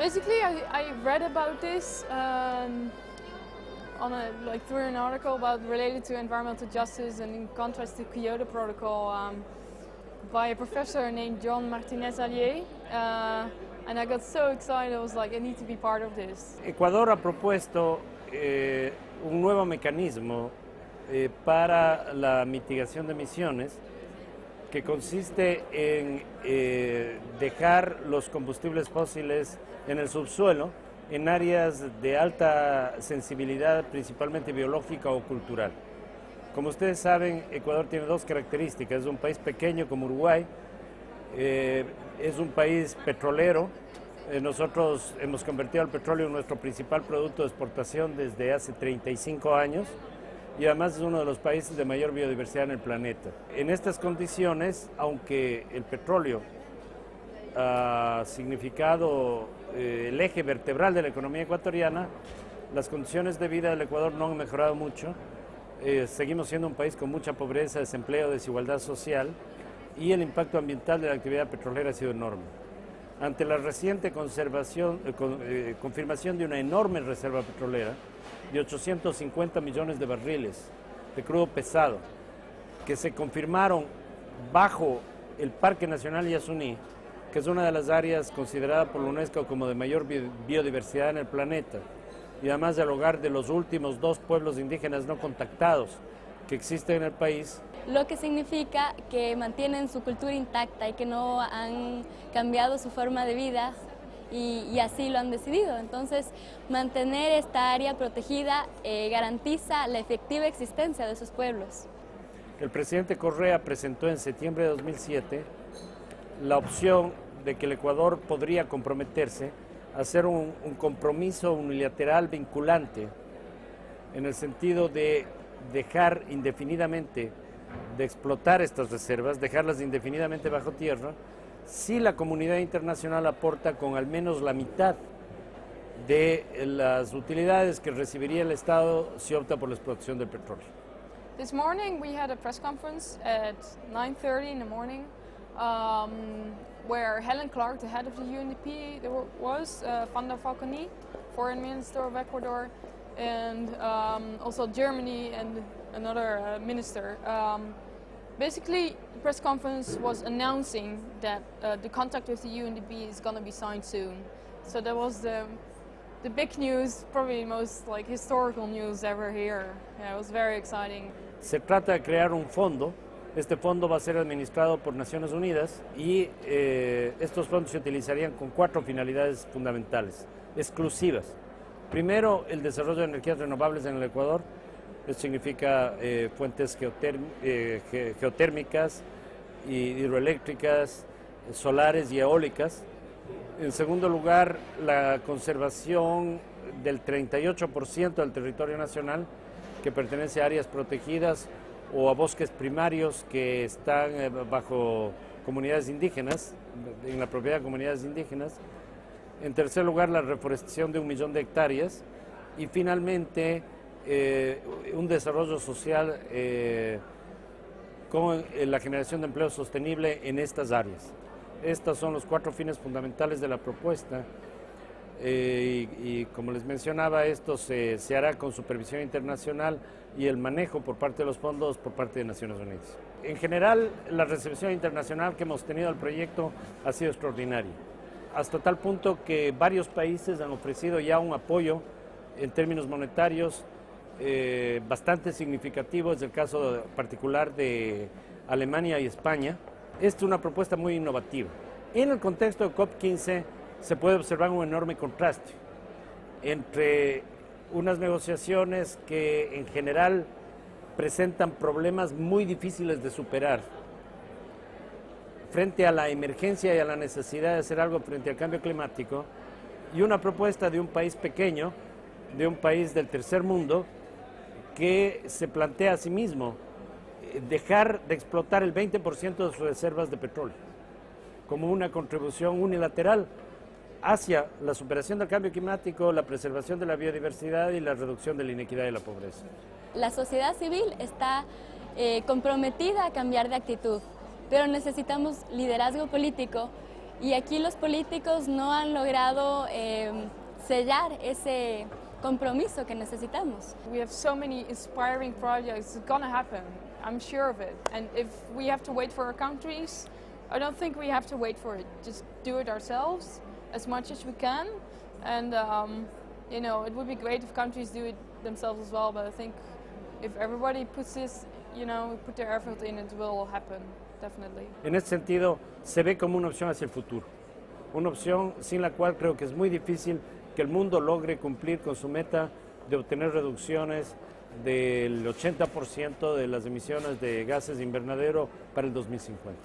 Basically, I read about this through an article related to environmental justice and in contrast to Kyoto Protocol by a professor named John Martinez-Allier, and I got so excited. I was like, I need to be part of this. Ecuador ha propuesto un nuevo mecanismo para la mitigación de emisiones que consiste en dejar los combustibles fósiles en el subsuelo en áreas de alta sensibilidad, principalmente biológica o cultural. Como ustedes saben, Ecuador tiene dos características: es un país pequeño como Uruguay, es un país petrolero. Nosotros hemos convertido al petróleo en nuestro principal producto de exportación desde hace 35 años y además es uno de los países de mayor biodiversidad en el planeta. En estas condiciones, aunque el petróleo ha significado el eje vertebral de la economía ecuatoriana, las condiciones de vida del Ecuador no han mejorado mucho. Seguimos siendo un país con mucha pobreza, desempleo, desigualdad social, y el impacto ambiental de la actividad petrolera ha sido enorme. Ante la reciente confirmación de una enorme reserva petrolera de 850 millones de barriles de crudo pesado, que se confirmaron bajo el Parque Nacional Yasuní, que es una de las áreas considerada por la UNESCO como de mayor biodiversidad en el planeta, y además del hogar de los últimos 2 pueblos indígenas no contactados que existen en el país. Lo que significa que mantienen su cultura intacta y que no han cambiado su forma de vida y así lo han decidido. Entonces, mantener esta área protegida garantiza la efectiva existencia de sus pueblos. El presidente Correa presentó en septiembre de 2007 la opción de que el Ecuador podría comprometerse a hacer un compromiso unilateral vinculante en el sentido de dejar indefinidamente de explotar estas reservas, dejarlas indefinidamente bajo tierra, si la comunidad internacional aporta con al menos la mitad de las utilidades que recibiría el Estado si opta por la explotación del petróleo. This morning we had a press conference at 9:30 in the morning where Helen Clark, the head of the UNDP, there was Fanda Falconi, Foreign Minister of Ecuador, and also Germany and another minister. Basically, the press conference was announcing that the contract with the UNDP is going to be signed soon. So that was the big news, probably the most historical news ever here. Yeah, it was very exciting. Se trata de crear un fondo. Este fondo va a ser administrado por Naciones Unidas y estos fondos se utilizarían con 4 finalidades fundamentales, exclusivas. Primero, el desarrollo de energías renovables en el Ecuador. Esto significa fuentes geotérmicas, hidroeléctricas, solares y eólicas. En segundo lugar, la conservación del 38% del territorio nacional que pertenece a áreas protegidas o a bosques primarios que están bajo comunidades indígenas, en la propiedad de comunidades indígenas. En tercer lugar, la reforestación de 1 millón de hectáreas. Y finalmente, un desarrollo social con la generación de empleo sostenible en estas áreas. Estos son los 4 fines fundamentales de la propuesta y como les mencionaba, esto se hará con supervisión internacional y el manejo por parte de los fondos por parte de Naciones Unidas. En general, la recepción internacional que hemos tenido al proyecto ha sido extraordinaria, hasta tal punto que varios países han ofrecido ya un apoyo en términos monetarios bastante significativo. Es el caso particular de Alemania y España. Esta es una propuesta muy innovativa. En el contexto de COP15 se puede observar un enorme contraste entre unas negociaciones que en general presentan problemas muy difíciles de superar frente a la emergencia y a la necesidad de hacer algo frente al cambio climático, y una propuesta de un país pequeño, de un país del tercer mundo, que se plantea a sí mismo dejar de explotar el 20% de sus reservas de petróleo como una contribución unilateral hacia la superación del cambio climático, la preservación de la biodiversidad y la reducción de la inequidad y la pobreza. La sociedad civil está comprometida a cambiar de actitud, pero necesitamos liderazgo político Y aquí los políticos no han logrado sellar ese compromiso que necesitamos. We have so many inspiring projects. It's gonna happen. I'm sure of it. And if we have to wait for our countries, I don't think we have to wait for it. Just do it ourselves as much as we can. And you know, it would be great if countries do it themselves as well. But I think if everybody puts this, you know, put their effort in, it will happen. Definitely. En ese sentido, se ve como una opción hacia el futuro. Una opción sin la cual creo que es muy difícil que el mundo logre cumplir con su meta de obtener reducciones del 80% de las emisiones de gases de invernadero para el 2050.